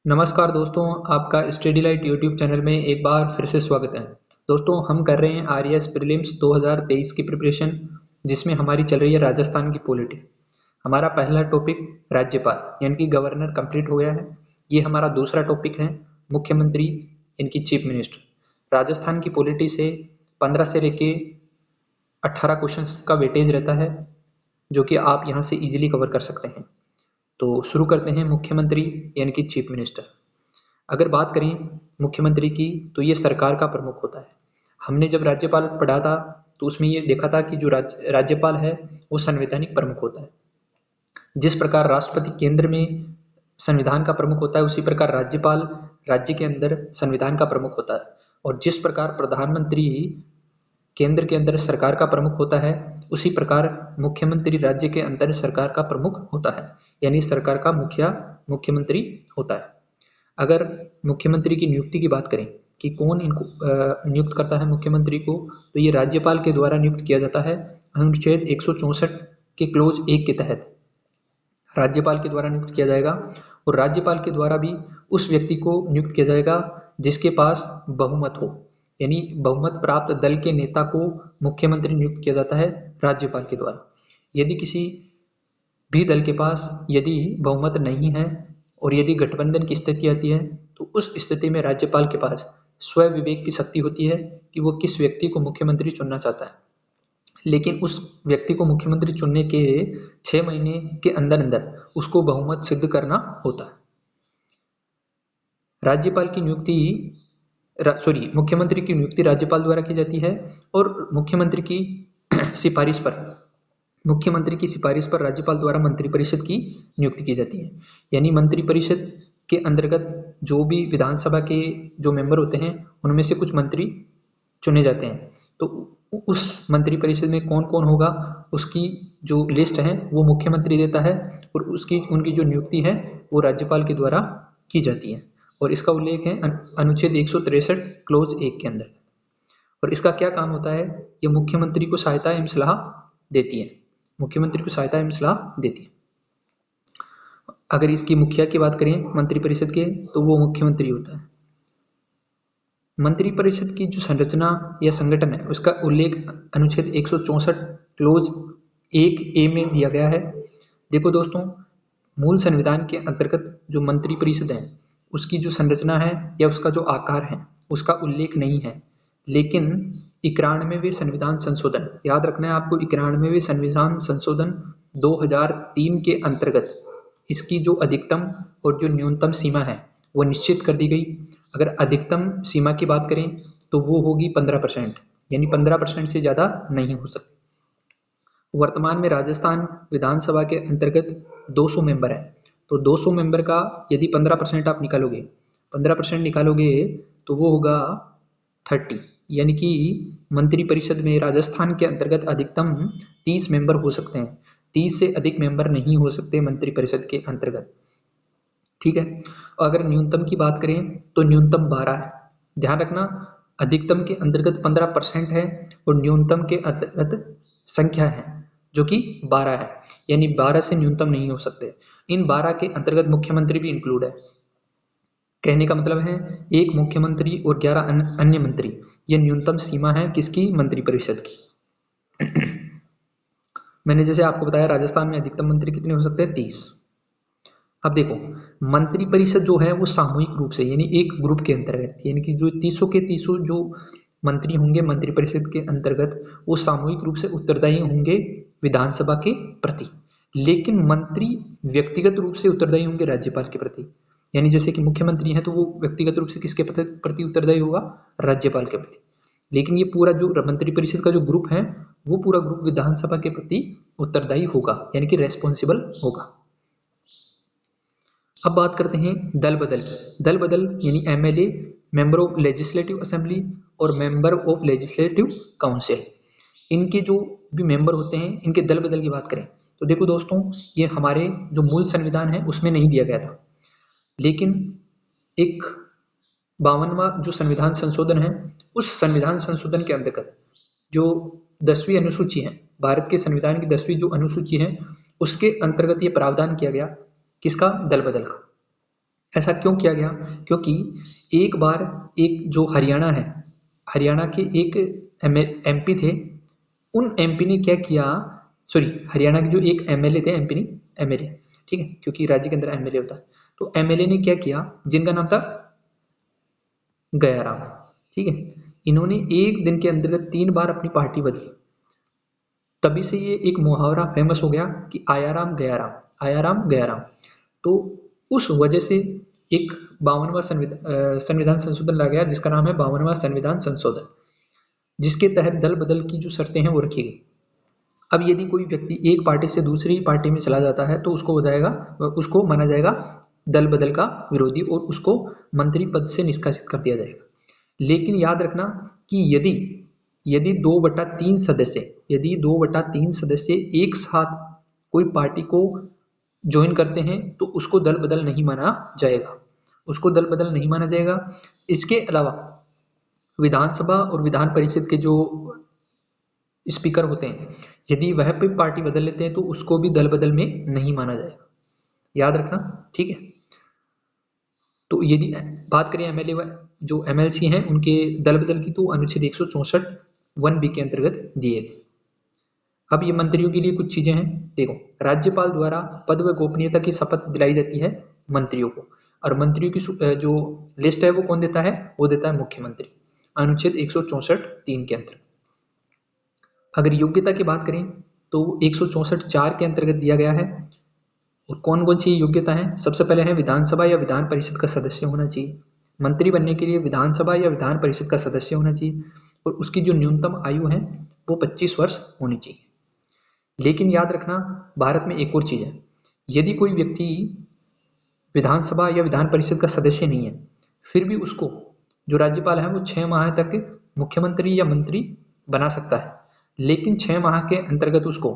नमस्कार दोस्तों, आपका स्टडी लाइट यूट्यूब चैनल में एक बार फिर से स्वागत है। दोस्तों, हम कर रहे हैं आरएएस प्रीलिम्स 2023 की प्रिपरेशन, जिसमें हमारी चल रही है राजस्थान की पॉलिटी। हमारा पहला टॉपिक राज्यपाल यानी कि गवर्नर कंप्लीट हो गया है। ये हमारा दूसरा टॉपिक है मुख्यमंत्री इनकी चीफ मिनिस्टर। राजस्थान की पॉलिटी से 15 से लेके 18 क्वेश्चंस का वेटेज रहता है, जो कि आप यहाँ से इजीली कवर कर सकते हैं। तो शुरू करते हैं मुख्यमंत्री यानी कि चीफ मिनिस्टर। अगर बात करें मुख्यमंत्री की, तो ये सरकार का प्रमुख होता है। हमने जब राज्यपाल पढ़ा था तो उसमें ये देखा था कि जो राज्यपाल है वो संवैधानिक प्रमुख होता है। जिस प्रकार राष्ट्रपति केंद्र में संविधान का प्रमुख होता है, उसी प्रकार राज्यपाल राज्य के अंदर संविधान का प्रमुख होता है। और जिस प्रकार प्रधानमंत्री केंद्र के अंदर सरकार का प्रमुख होता है, उसी प्रकार मुख्यमंत्री राज्य के अंदर सरकार का प्रमुख होता है, यानी सरकार का मुखिया मुख्यमंत्री होता है। अगर मुख्यमंत्री की नियुक्ति की बात करें कि कौन इनको नियुक्त करता है मुख्यमंत्री को, तो ये राज्यपाल के द्वारा नियुक्त किया जाता है। अनुच्छेद 164 के क्लोज 1 के तहत राज्यपाल के द्वारा नियुक्त किया जाएगा। और राज्यपाल के द्वारा भी उस व्यक्ति को नियुक्त किया जाएगा जिसके पास बहुमत हो, यानी बहुमत प्राप्त दल के नेता को मुख्यमंत्री नियुक्त किया जाता है राज्यपाल के द्वारा। यदि किसी भी दल के पास यदि बहुमत नहीं है और यदि गठबंधन की स्थिति आती है, तो उस स्थिति में राज्यपाल के पास स्व विवेक की शक्ति होती है कि वो किस व्यक्ति को मुख्यमंत्री चुनना चाहता है। लेकिन उस व्यक्ति को मुख्यमंत्री चुनने के 6 महीने के अंदर अंदर उसको बहुमत सिद्ध करना होता है। राज्यपाल की नियुक्ति मुख्यमंत्री की नियुक्ति राज्यपाल द्वारा की जाती है। और मुख्यमंत्री की सिफारिश पर राज्यपाल द्वारा मंत्रिपरिषद की नियुक्ति की जाती है। यानी मंत्रिपरिषद के अंतर्गत जो भी विधानसभा के जो मेंबर होते हैं, उनमें से कुछ मंत्री चुने जाते हैं। तो उस मंत्रिपरिषद में कौन कौन होगा, उसकी जो लिस्ट है वो मुख्यमंत्री देता है, और उनकी जो नियुक्ति है वो राज्यपाल के द्वारा की जाती है। और इसका उल्लेख है अनुच्छेद 163 क्लोज 1 के अंदर। और इसका क्या काम होता है, ये मुख्यमंत्री को सहायता एवं सलाह देती है। अगर इसकी मुखिया की बात करें मंत्रिपरिषद के, तो वो मुख्यमंत्री होता है। मंत्रिपरिषद की जो संरचना या संगठन है, उसका उल्लेख अनुच्छेद 164 क्लोज 1A में दिया गया है। देखो दोस्तों, मूल संविधान के अंतर्गत जो मंत्रिपरिषद है, उसकी जो संरचना है या उसका जो आकार है, उसका उल्लेख नहीं है। लेकिन 91वें संविधान संशोधन, याद रखना है आपको, 91वें संविधान संशोधन 2003 के अंतर्गत इसकी जो अधिकतम और जो न्यूनतम सीमा है वो निश्चित कर दी गई। अगर अधिकतम सीमा की बात करें तो वो होगी 15%, यानी 15% से ज़्यादा नहीं हो सकती। वर्तमान में राजस्थान विधानसभा के अंतर्गत 200 मेंबर हैं। तो 200 मेंबर का यदि 15% आप निकालोगे, 15% निकालोगे तो वो होगा 30, यानी कि मंत्रिपरिषद में राजस्थान के अंतर्गत अधिकतम 30 मेंबर हो सकते हैं। 30 से अधिक मेंबर नहीं हो सकते मंत्रिपरिषद के अंतर्गत, ठीक है। अगर न्यूनतम की बात करें तो न्यूनतम 12 है। ध्यान रखना, अधिकतम के अंतर्गत 15% है और न्यूनतम के अंतर्गत संख्या है जो कि 12 है, यानी 12 से न्यूनतम नहीं हो सकते। इन 12 के अंतर्गत मुख्यमंत्री भी इंक्लूड है। कहने का मतलब है एक मुख्यमंत्री और 11 अन्य मंत्री, यह न्यूनतम सीमा है किसकी, मंत्रिपरिषद की। मैंने जैसे आपको बताया राजस्थान में अधिकतम मंत्री कितने हो सकते हैं, 30। अब देखो, मंत्रिपरिषद जो है वो सामूहिक रूप से, यानी एक ग्रुप के अंतर्गत, यानी कि जो 300 के 300 जो मंत्री होंगे मंत्रिपरिषद के अंतर्गत, वो सामूहिक रूप से उत्तरदायी होंगे विधानसभा के प्रति। लेकिन मंत्री व्यक्तिगत रूप से उत्तरदायी होंगे राज्यपाल के प्रति। यानी जैसे कि मुख्यमंत्री हैं तो वो व्यक्तिगत रूप से किसके प्रति उत्तरदायी होगा, राज्यपाल के प्रति। लेकिन ये पूरा जो मंत्रिपरिषद का जो ग्रुप है, वो पूरा ग्रुप विधानसभा के प्रति उत्तरदायी होगा, यानी कि रेस्पॉन्सिबल होगा। अब बात करते हैं दल बदल की। दल बदल यानी MLA, member of legislative assembly और मेंबर ऑफ लेजिस्लेटिव काउंसिल, इनके जो भी मेंबर होते हैं, इनके दल बदल की बात करें तो देखो दोस्तों, ये हमारे जो मूल संविधान है उसमें नहीं दिया गया था। लेकिन एक 52वां जो संविधान संशोधन है, उस संविधान संशोधन के अंतर्गत जो 10वीं अनुसूची है, भारत के संविधान की 10वीं जो अनुसूची है, उसके अंतर्गत ये प्रावधान किया गया, किसका, दल बदल का। ऐसा क्यों किया गया? क्योंकि एक बार एक जो हरियाणा है, हरियाणा के एक एमपी थे, उन एमपी ने क्या किया, सॉरी हरियाणा के जो एक एमएलए थे, एमपी नहीं एमएलए, ठीक है, क्योंकि राज्य के अंदर एमएलए होता है, तो एमएलए ने क्या किया, जिनका नाम था गयाराम, ठीक है, इन्होंने एक दिन के अंतर्गत 3 बार अपनी पार्टी बदली। तभी से ये एक मुहावरा फेमस हो गया कि आयाराम गयाराम, आयाराम गयाराम। तो उस वजह से एक 52वां संविधान संशोधन लाया गया, जिसका नाम है 52वां संविधान संशोधन, जिसके तहत दल बदल की जो शर्तें हैं वो रखी गई। अब यदि कोई व्यक्ति एक पार्टी से दूसरी पार्टी में चला जाता है तो उसको माना जाएगा दल बदल का विरोधी और उसको मंत्री पद से निष्कासित कर दिया जाएगा। लेकिन याद रखना कि यदि 2/3 सदस्य, यदि 2/3 सदस्य एक साथ कोई पार्टी को ज्वाइन करते हैं तो उसको दल बदल नहीं माना जाएगा, उसको दल बदल नहीं माना जाएगा। इसके अलावा विधानसभा और विधान परिषद के जो स्पीकर होते हैं, यदि वह भी पार्टी बदल लेते हैं तो उसको भी दल बदल में नहीं माना जाएगा, याद रखना, ठीक है। तो यदि बात करें एमएलए जो एमएलसी हैं उनके दल बदल की, तो अनुच्छेद 164 1B के अंतर्गत दिए गए। अब ये मंत्रियों के लिए कुछ चीजें हैं, देखो, राज्यपाल द्वारा पद व गोपनीयता की शपथ दिलाई जाती है मंत्रियों को, और मंत्रियों की जो लिस्ट है वो कौन देता है, वो देता है मुख्यमंत्री, अनुच्छेद 164 3 के अंतर्गत। अगर योग्यता की बात करें तो 164 4 के अंतर्गत दिया गया है, और कौन कौन सी योग्यता है, सबसे पहले है विधानसभा या विधान परिषद का सदस्य होना चाहिए, मंत्री बनने के लिए विधानसभा या विधान परिषद का सदस्य होना चाहिए, और उसकी जो न्यूनतम आयु है वो 25 वर्ष होनी चाहिए। लेकिन याद रखना, भारत में एक और चीज है, यदि कोई व्यक्ति विधानसभा या विधान परिषद का सदस्य नहीं है, फिर भी उसको जो राज्यपाल है वो 6 माह तक मुख्यमंत्री या मंत्री बना सकता है, लेकिन 6 माह के अंतर्गत उसको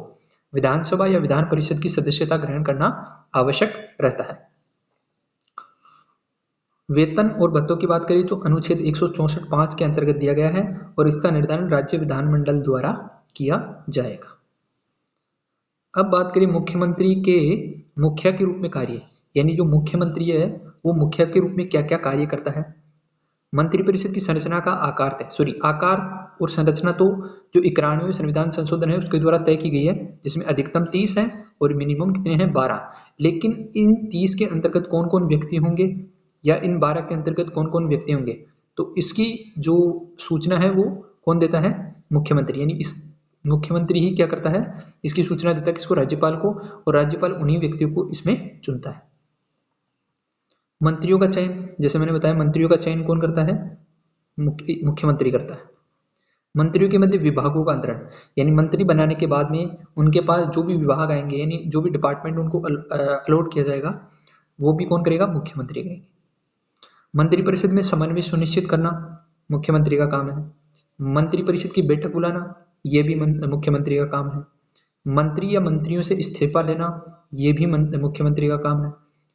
विधानसभा या विधान परिषद की सदस्यता ग्रहण करना आवश्यक रहता है। वेतन और भत्तों की बात करें तो अनुच्छेद 164 5 के अंतर्गत दिया गया है, और इसका निर्धारण राज्य विधानमंडल द्वारा किया जाएगा। अब बात करें मुख्यमंत्री के मुखिया के रूप में कार्य, यानी जो मुख्यमंत्री है वो मुखिया के रूप में क्या क्या कार्य करता है। मंत्रिपरिषद की संरचना का आकार और संरचना तो जो 91वें संविधान संशोधन है उसके द्वारा तय की गई है, जिसमें अधिकतम 30 है और मिनिमम कितने हैं 12। लेकिन इन 30 के अंतर्गत कौन कौन व्यक्ति होंगे या इन 12 के अंतर्गत कौन कौन व्यक्ति होंगे, तो इसकी जो सूचना है वो कौन देता है, मुख्यमंत्री। यानी इस मुख्यमंत्री ही क्या करता है, इसकी सूचना देता है किसको, राज्यपाल को, और राज्यपाल उन्हीं व्यक्तियों को इसमें चुनता है। मंत्रियों का चयन, जैसे मैंने बताया, मंत्रियों का चयन कौन करता है, मुख्यमंत्री करता है। मंत्रियों के मध्य विभागों का अंतरण, यानी मंत्री बनाने के बाद में उनके पास जो भी विभाग आएंगे, यानी जो भी डिपार्टमेंट उनको अलॉट किया जाएगा, वो भी कौन करेगा, मुख्यमंत्री करेंगे। मंत्रिपरिषद में समन्वय सुनिश्चित करना मुख्यमंत्री का काम है। मंत्रिपरिषद की बैठक बुलाना, ये भी मुख्यमंत्री का काम है। मंत्री या मंत्रियों से इस्तीफा लेना, ये भी मुख्यमंत्री का काम है।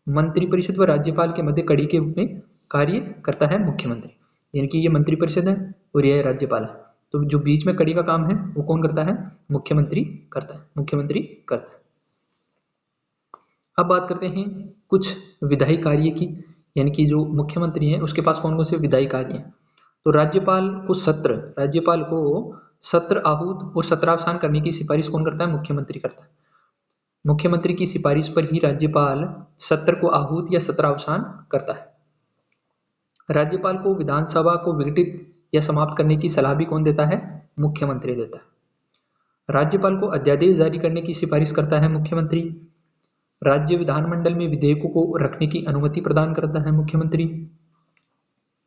मंत्रिपरिषद व राज्यपाल के मध्य कड़ी के रूप में कार्य करता है मुख्यमंत्री, यानी कि ये मंत्रिपरिषद है और यह राज्यपाल है, तो जो बीच में कड़ी का काम है वो कौन करता है, मुख्यमंत्री करता है, मुख्यमंत्री करता है। अब बात करते हैं कुछ विधायी कार्य की, यानी कि जो मुख्यमंत्री है उसके पास कौन कौन से विधायी कार्य हैं। तो राज्यपाल को सत्र आहूत और सत्रावसान करने की सिफारिश कौन करता है, मुख्यमंत्री करता है। मुख्यमंत्री की सिफारिश पर ही राज्यपाल सत्र को आहूत या सत्रावसान करता है। राज्यपाल को विधानसभा को विघटित या समाप्त करने की सलाह भी कौन देता है, मुख्यमंत्री देता है। राज्यपाल को अध्यादेश जारी करने की सिफारिश करता है मुख्यमंत्री। राज्य विधानमंडल में विधेयकों को रखने की अनुमति प्रदान करता है मुख्यमंत्री।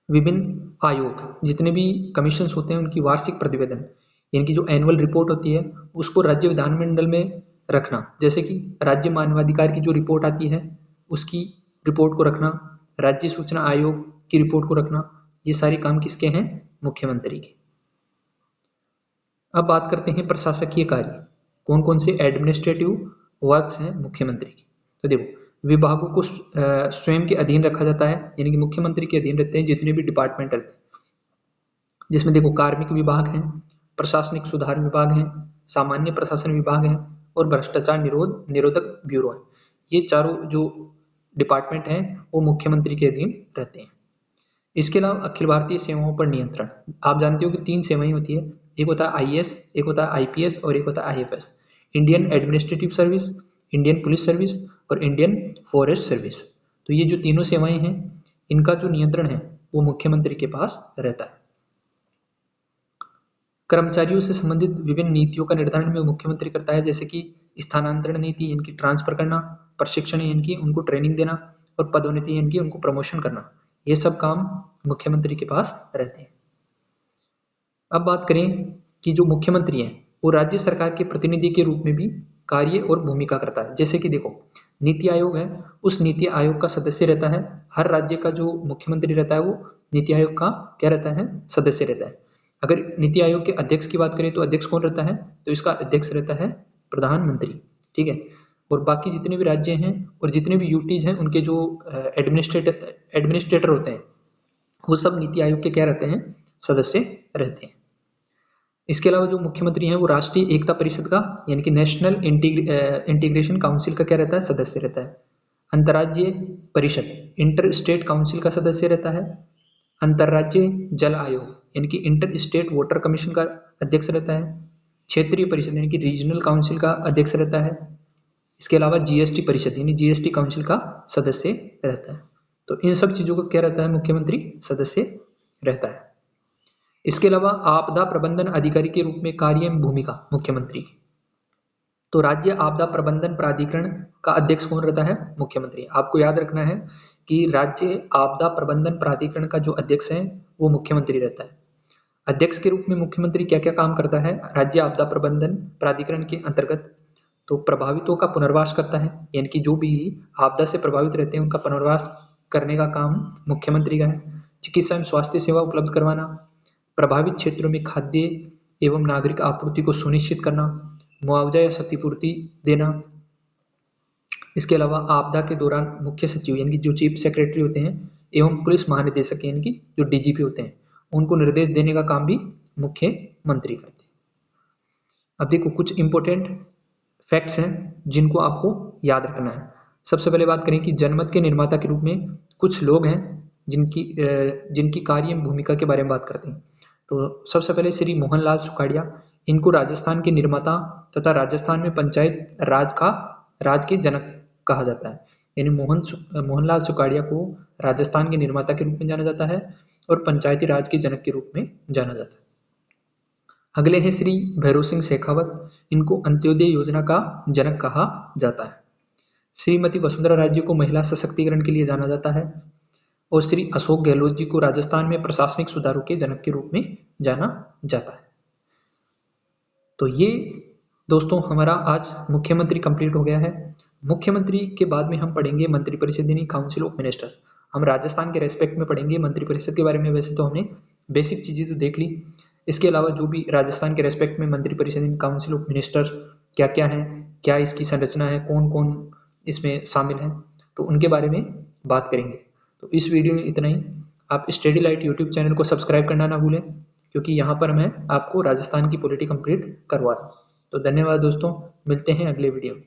विभिन्न आयोग, जितने भी कमीशन होते हैं, उनकी वार्षिक प्रतिवेदन, यानी कि जो एनुअल रिपोर्ट होती है, उसको राज्य विधानमंडल में रखना, जैसे कि राज्य मानवाधिकार की जो रिपोर्ट आती है उसकी रिपोर्ट को रखना, राज्य सूचना आयोग की रिपोर्ट को रखना, ये सारे काम किसके हैं, मुख्यमंत्री के। अब बात करते हैं प्रशासकीय कार्य, कौन कौन से एडमिनिस्ट्रेटिव वर्क्स हैं मुख्यमंत्री के। तो देखो, विभागों को स्वयं के अधीन रखा जाता है, यानी कि मुख्यमंत्री के अधीन रहते हैं जितने भी डिपार्टमेंट रहते हैं, जिसमें देखो कार्मिक विभाग है, प्रशासनिक सुधार विभाग है, सामान्य प्रशासन विभाग है और भ्रष्टाचार निरोधक ब्यूरो है। ये चारों जो डिपार्टमेंट हैं वो मुख्यमंत्री के अधीन रहते हैं। इसके अलावा अखिल भारतीय सेवाओं पर नियंत्रण, आप जानते हो कि 3 सेवाएं होती है, एक होता है IAS, एक होता है IPS और एक होता है IFS, Indian administrative service, Indian police service और इंडियन फॉरेस्ट सर्विस। तो ये जो तीनों सेवाएं हैं इनका जो नियंत्रण है वो मुख्यमंत्री के पास रहता है। कर्मचारियों से संबंधित विभिन्न नीतियों का निर्धारण में मुख्यमंत्री करता है, जैसे कि स्थानांतरण नीति, इनकी ट्रांसफर करना, प्रशिक्षण इनकी उनको ट्रेनिंग देना और पदोन्नति इनकी उनको प्रमोशन करना, ये सब काम मुख्यमंत्री के पास रहते हैं। अब बात करें कि जो मुख्यमंत्री हैं वो राज्य सरकार के प्रतिनिधि के रूप में भी कार्य और भूमिका करता है। जैसे कि देखो, नीति आयोग है, उस नीति आयोग का सदस्य रहता है, हर राज्य का जो मुख्यमंत्री रहता है वो नीति आयोग का क्या रहता है, सदस्य रहता है। अगर नीति आयोग के अध्यक्ष की बात करें तो अध्यक्ष कौन रहता है, तो इसका अध्यक्ष रहता है प्रधानमंत्री, ठीक है। और बाकी जितने भी राज्य हैं और जितने भी यूटीज हैं उनके जो एडमिनिस्ट्रेटर होते हैं वो सब नीति आयोग के क्या रहते हैं, सदस्य रहते हैं। इसके अलावा जो मुख्यमंत्री हैं वो राष्ट्रीय एकता परिषद का यानी कि नेशनल इंटीग्रेशन काउंसिल का क्या रहता है, सदस्य रहता है। अंतर्राज्यीय परिषद इंटर स्टेट काउंसिल का सदस्य रहता है। अंतर्राज्यीय जल आयोग यानी कि इंटर स्टेट वाटर कमीशन का अध्यक्ष रहता है। क्षेत्रीय परिषद यानी कि रीजनल काउंसिल का अध्यक्ष रहता है। इसके अलावा जीएसटी परिषद यानी जीएसटी काउंसिल का सदस्य रहता है। तो इन सब चीज़ों का क्या रहता है, मुख्यमंत्री सदस्य रहता है। इसके अलावा आपदा प्रबंधन अधिकारी के रूप में कार्य एवं भूमिका मुख्यमंत्री की, तो राज्य आपदा प्रबंधन प्राधिकरण का अध्यक्ष कौन रहता है, मुख्यमंत्री। आपको याद रखना है कि राज्य आपदा प्रबंधन प्राधिकरण का जो अध्यक्ष है वो मुख्यमंत्री रहता है। अध्यक्ष के रूप में मुख्यमंत्री क्या क्या काम करता है राज्य आपदा प्रबंधन प्राधिकरण के अंतर्गत, तो प्रभावितों का पुनर्वास करता है, यानी कि जो भी आपदा से प्रभावित रहते हैं उनका पुनर्वास करने का काम मुख्यमंत्री का है। चिकित्सा एवं स्वास्थ्य सेवा उपलब्ध करवाना, प्रभावित क्षेत्रों में खाद्य एवं नागरिक आपूर्ति को सुनिश्चित करना, मुआवजा या क्षतिपूर्ति देना। इसके अलावा आपदा के दौरान मुख्य सचिव यानी कि जो चीफ सेक्रेटरी होते हैं एवं पुलिस महानिदेशक यानी कि जो डीजीपी होते हैं उनको निर्देश देने का काम भी मुख्यमंत्री करते हैं। अब देखो कुछ इंपॉर्टेंट फैक्ट्स हैं जिनको आपको याद रखना है। सबसे पहले बात करें कि जनमत के निर्माता के रूप में कुछ लोग हैं जिनकी कार्य भूमिका के बारे में बात करते हैं। तो सबसे पहले श्री मोहनलाल सुखाड़िया, इनको राजस्थान के निर्माता तथा राजस्थान में पंचायत राज के जनक कहा जाता है। यानी मोहनलाल सुखाड़िया को राजस्थान के निर्माता के रूप में जाना जाता है और पंचायती राज के जनक के रूप में जाना जाता है। अगले हैं श्री भैरों सिंह शेखावत, इनको अंत्योदय योजना का जनक कहा जाता है। श्रीमती वसुंधरा राजे को महिला सशक्तिकरण के लिए जाना जाता है और श्री अशोक गहलोत जी को राजस्थान में प्रशासनिक सुधारों के जनक के रूप में जाना जाता है। तो ये दोस्तों हमारा आज मुख्यमंत्री कंप्लीट हो गया है। मुख्यमंत्री के बाद में हम पढ़ेंगे मंत्रिपरिषद यानी काउंसिल ऑफ मिनिस्टर। हम राजस्थान के रेस्पेक्ट में पढ़ेंगे मंत्रिपरिषद के बारे में। वैसे तो हमने बेसिक चीज़ें तो देख ली, इसके अलावा जो भी राजस्थान के रेस्पेक्ट में मंत्रिपरिषद यानी काउंसिल ऑफ मिनिस्टर क्या क्या है, क्या इसकी संरचना है, कौन कौन इसमें शामिल है, तो उनके बारे में बात करेंगे। तो इस वीडियो में इतना ही। आप स्टडी लाइट यूट्यूब चैनल को सब्सक्राइब करना ना भूलें, क्योंकि यहाँ पर मैं आपको राजस्थान की पॉलिटी कंप्लीट करवा रहा हूँ। तो धन्यवाद दोस्तों, मिलते हैं अगले वीडियो में।